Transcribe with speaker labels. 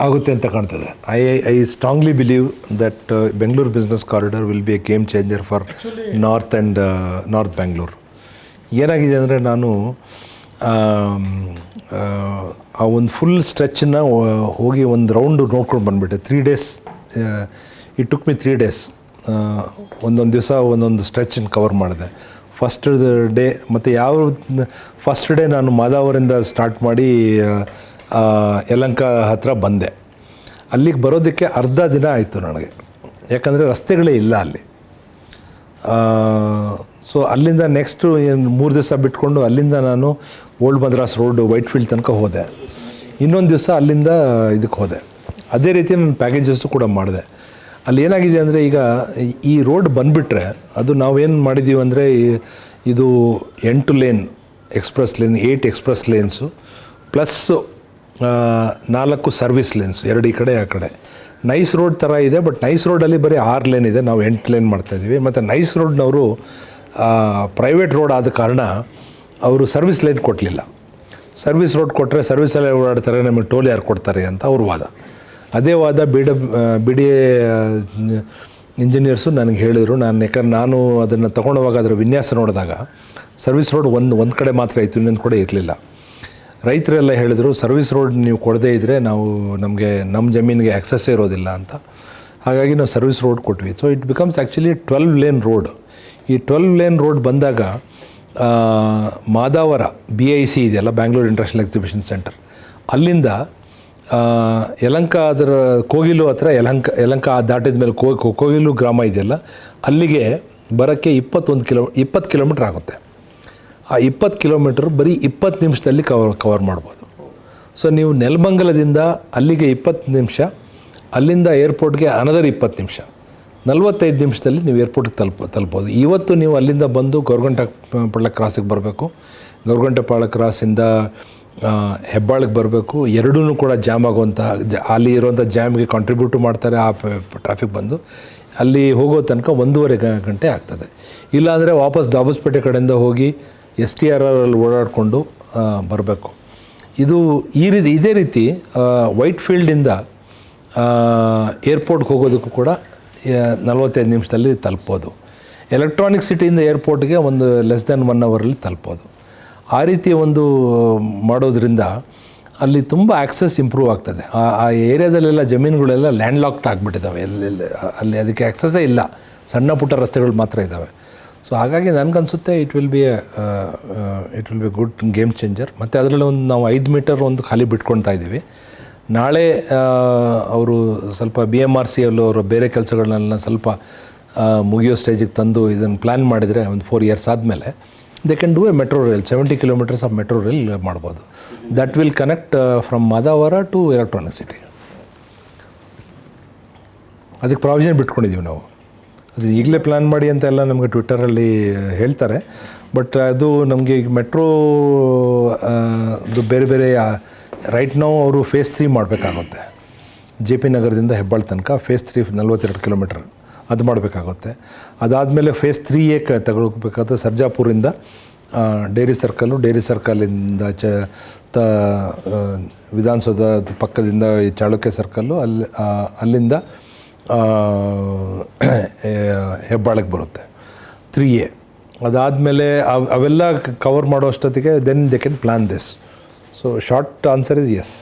Speaker 1: ಆಗುತ್ತೆ ಅಂತ ಕಾಣ್ತದೆ. I strongly believe that Bengaluru business corridor will be A game changer for north and north Bengaluru. ಏನಾಗಿದೆ ಅಂದರೆ ನಾನು ಆ ಒಂದು ಫುಲ್ ಸ್ಟ್ರೆಚ್ಚನ್ನ ಹೋಗಿ ಒಂದು ರೌಂಡು ನೋಡ್ಕೊಂಡು ಬಂದುಬಿಟ್ಟೆ. 3 days it took me 3 days. ಒಂದೊಂದು ದಿವಸ ಒಂದೊಂದು ಸ್ಟ್ರೆಚನ್ನು ಕವರ್ ಮಾಡಿದೆ. ಫಸ್ಟ್ ಡೇ ಮತ್ತು ಫಸ್ಟ್ ಡೇ ನಾನು ಮಾದಾವರಿಂದ ಸ್ಟಾರ್ಟ್ ಮಾಡಿ ಯಲಹಂಕ ಹತ್ರ ಬಂದೆ. ಅಲ್ಲಿಗೆ ಬರೋದಕ್ಕೆ ಅರ್ಧ ದಿನ ಆಯಿತು ನನಗೆ, ಯಾಕಂದರೆ ರಸ್ತೆಗಳೇ ಇಲ್ಲ ಅಲ್ಲಿ. ಸೊ ಅಲ್ಲಿಂದ ನೆಕ್ಸ್ಟು 3 ದಿವಸ ಬಿಟ್ಕೊಂಡು ಅಲ್ಲಿಂದ ನಾನು old Madras road white field ತನಕ ಹೋದೆ. ಇನ್ನೊಂದು ದಿವಸ ಅಲ್ಲಿಂದ ಇದಕ್ಕೆ ಹೋದೆ. ಅದೇ ರೀತಿ ನಾನು ಪ್ಯಾಕೇಜಸ್ಸು ಕೂಡ ಮಾಡಿದೆ. ಅಲ್ಲಿ ಏನಾಗಿದೆ ಅಂದರೆ ಈಗ ಈ ರೋಡ್ ಬಂದುಬಿಟ್ರೆ ಅದು ನಾವೇನು ಮಾಡಿದ್ದೀವಿ ಅಂದರೆ ಇದು 8 lane express lane, 8 express lanes plus 4 service lanes, 2 ಈ ಕಡೆ ಆ ಕಡೆ. ನೈಸ್ ರೋಡ್ ಥರ ಇದೆ, ಬಟ್ ನೈಸ್ ರೋಡಲ್ಲಿ ಬರೀ 6 ಲೇನ್ ಇದೆ, ನಾವು 8 ಲೇನ್ ಮಾಡ್ತಾಯಿದ್ದೀವಿ. ಮತ್ತು ನೈಸ್ ರೋಡ್ನವರು ಪ್ರೈವೇಟ್ ರೋಡ್ ಆದ ಕಾರಣ ಅವರು ಸರ್ವಿಸ್ ಲೈನ್ ಕೊಡಲಿಲ್ಲ. ಸರ್ವಿಸ್ ರೋಡ್ ಕೊಟ್ಟರೆ ಸರ್ವಿಸಲ್ಲೇ ಓಡಾಡ್ತಾರೆ, ನಮಗೆ ಟೋಲ್ ಯಾರು ಕೊಡ್ತಾರೆ ಅಂತ ಅವ್ರ ವಾದ. ಅದೇ ವಾದ ಬಿ ಡಿ ಎ ಇಂಜಿನಿಯರ್ಸು ನನಗೆ ಹೇಳಿದರು. ಯಾಕಂದ್ರೆ ನಾನು ಅದನ್ನು ತೊಗೊಂಡೋವಾಗ ಅದರ ವಿನ್ಯಾಸ ನೋಡಿದಾಗ ಸರ್ವಿಸ್ ರೋಡ್ ಒಂದು ಕಡೆ ಮಾತ್ರ ಇತ್ತು, ಇನ್ನೊಂದು ಕಡೆ ಇರಲಿಲ್ಲ. ರೈತರೆಲ್ಲ ಹೇಳಿದರು, ಸರ್ವಿಸ್ ರೋಡ್ ನೀವು ಕೊಡದೇ ಇದ್ದರೆ ನಮ್ಮ ಜಮೀನಿಗೆ ಆಕ್ಸೆಸ್ಸೇ ಇರೋದಿಲ್ಲ ಅಂತ. ಹಾಗಾಗಿ ನಾವು ಸರ್ವಿಸ್ ರೋಡ್ ಕೊಟ್ವಿ. So it becomes actually 12 lane road. ಈ 12 ಲೇನ್ ರೋಡ್ ಬಂದಾಗ ಮಾದಾವರ BIC ಇದೆಯಲ್ಲ, ಬ್ಯಾಂಗ್ಳೂರು ಇಂಟರ್ನ್ಯಾಷನಲ್ ಎಕ್ಸಿಬಿಷನ್ ಸೆಂಟರ್, ಅಲ್ಲಿಂದ ಯಲಹಂಕ ಅದರ ಕೋಗಿಲು ಹತ್ರ ಯಲಹಂಕ ದಾಟಿದ ಮೇಲೆ ಕೋಗಿಲು ಗ್ರಾಮ ಇದೆಯಲ್ಲ, ಅಲ್ಲಿಗೆ ಬರೋಕ್ಕೆ 20 ಕಿಲೋಮೀಟ್ರ್ ಆಗುತ್ತೆ. ಆ 20 ಕಿಲೋಮೀಟ್ರ್ ಬರೀ 20 ನಿಮಿಷದಲ್ಲಿ ಕವರ್ ಮಾಡ್ಬೋದು. ಸೊ ನೀವು ನೆಲಮಂಗಲದಿಂದ ಅಲ್ಲಿಗೆ 20 ನಿಮಿಷ, ಅಲ್ಲಿಂದ ಏರ್ಪೋರ್ಟ್ಗೆ ಅನದರ್ 20 ನಿಮಿಷ, 45 ನಿಮಿಷದಲ್ಲಿ ನೀವು ಏರ್ಪೋರ್ಟ್ಗೆ ತಲುಪೋದು. ಇವತ್ತು ನೀವು ಅಲ್ಲಿಂದ ಬಂದು ಗೊರಗುಂಟೆಪಾಳ್ಯ ಕ್ರಾಸಿಗೆ ಬರಬೇಕು, ಗೊರಗುಂಟೆಪಾಳ್ಯ ಕ್ರಾಸಿಂದ ಹೆಬ್ಬಾಳಿಗೆ ಬರಬೇಕು. ಎರಡೂ ಕೂಡ ಜಾಮ್ ಆಗುವಂಥ ಅಲ್ಲಿ ಇರುವಂಥ ಜಾಮ್ಗೆ ಕಾಂಟ್ರಿಬ್ಯೂಟು ಮಾಡ್ತಾರೆ ಆ ಟ್ರಾಫಿಕ್ ಬಂದು. ಅಲ್ಲಿ ಹೋಗೋ ತನಕ 1.5 ಗಂಟೆ ಆಗ್ತದೆ. ಇಲ್ಲಾಂದರೆ ವಾಪಸ್ ದಾಬಸ್ಪೇಟೆ ಕಡೆಯಿಂದ ಹೋಗಿ STR ಅಲ್ಲಿ ಓಡಾಡಿಕೊಂಡು ಬರಬೇಕು. ಇದೇ ರೀತಿ ವೈಟ್ ಫೀಲ್ಡಿಂದ ಏರ್ಪೋರ್ಟ್ಗೆ ಹೋಗೋದಕ್ಕೂ ಕೂಡ 45 ನಿಮಿಷದಲ್ಲಿ ತಲುಪೋದು. ಎಲೆಕ್ಟ್ರಾನಿಕ್ ಸಿಟಿಯಿಂದ ಏರ್ಪೋರ್ಟ್ಗೆ ಒಂದು ಲೆಸ್ ದ್ಯಾನ್ 1 ಅವರಲ್ಲಿ ತಲುಪೋದು. ಆ ರೀತಿ ಒಂದು ಮಾಡೋದ್ರಿಂದ ಅಲ್ಲಿ ತುಂಬ ಆಕ್ಸೆಸ್ ಇಂಪ್ರೂವ್ ಆಗ್ತದೆ. ಆ ಏರಿಯಾದಲ್ಲೆಲ್ಲ ಜಮೀನುಗಳೆಲ್ಲ ಲ್ಯಾಂಡ್ ಲಾಕ್ಡ್ ಆಗಿಬಿಟ್ಟಿದ್ದಾವೆ. ಅಲ್ಲಿ ಅದಕ್ಕೆ ಆಕ್ಸೆಸ್ಸೇ ಇಲ್ಲ, ಸಣ್ಣ ಪುಟ್ಟ ರಸ್ತೆಗಳು ಮಾತ್ರ ಇದ್ದಾವೆ. ಸೊ ಹಾಗಾಗಿ ನನಗನ್ಸುತ್ತೆ it will be good game changer. ಮತ್ತು ಅದರಲ್ಲಿ ನಾವು 5 ಮೀಟರ್ ಒಂದು ಖಾಲಿ ಬಿಟ್ಕೊಳ್ತಾ ಇದ್ದೀವಿ. ನಾಳೆ ಅವರು ಸ್ವಲ್ಪ BMRC ಅವರು ಬೇರೆ ಕೆಲಸಗಳನ್ನೆಲ್ಲ ಸ್ವಲ್ಪ ಮುಗಿಯೋ ಸ್ಟೇಜಿಗೆ ತಂದು ಇದನ್ನು ಪ್ಲ್ಯಾನ್ ಮಾಡಿದರೆ ಒಂದು 4 years ಆದಮೇಲೆ they can do a metro rail, 70 kilometers of metro rail ಮಾಡ್ಬೋದು. That will connect from Madavara to Electronic City. ಅದಕ್ಕೆ ಪ್ರಾವಿಷನ್ ಬಿಟ್ಕೊಂಡಿದ್ದೀವಿ ನಾವು. ಅದು ಈಗಲೇ ಪ್ಲ್ಯಾನ್ ಮಾಡಿ ಅಂತೆಲ್ಲ ನಮಗೆ ಟ್ವಿಟ್ಟರಲ್ಲಿ ಹೇಳ್ತಾರೆ. ಬಟ್ ಅದು ನಮಗೆ ಈಗ ಮೆಟ್ರೋ ಬೇರೆ ರೈಟ್ ನಾವು ಅವರು ಫೇಸ್ 3 ಮಾಡಬೇಕಾಗುತ್ತೆ. JP ನಗರದಿಂದ ಹೆಬ್ಬಾಳ್ ತನಕ ಫೇಸ್ 3 42 ಕಿಲೋಮೀಟ್ರ್ ಅದು ಮಾಡಬೇಕಾಗುತ್ತೆ. ಅದಾದಮೇಲೆ ಫೇಸ್ 3A ತಗೊಳ್ಬೇಕಾಗುತ್ತೆ. ಸರ್ಜಾಪುರಿಂದ ಡೈರಿ ಸರ್ಕಲಿಂದ ವಿಧಾನಸೌಧ ಪಕ್ಕದಿಂದ ಈ ಚಾಳುಕ್ಯ ಸರ್ಕಲ್ಲು, ಅಲ್ಲಿಂದ ಹೆಬ್ಬಾಳಿಗೆ ಬರುತ್ತೆ 3A. ಅದಾದಮೇಲೆ ಅವೆಲ್ಲ ಕವರ್ ಮಾಡೋ ಅಷ್ಟೊತ್ತಿಗೆ then they can plan this. So short answer is S.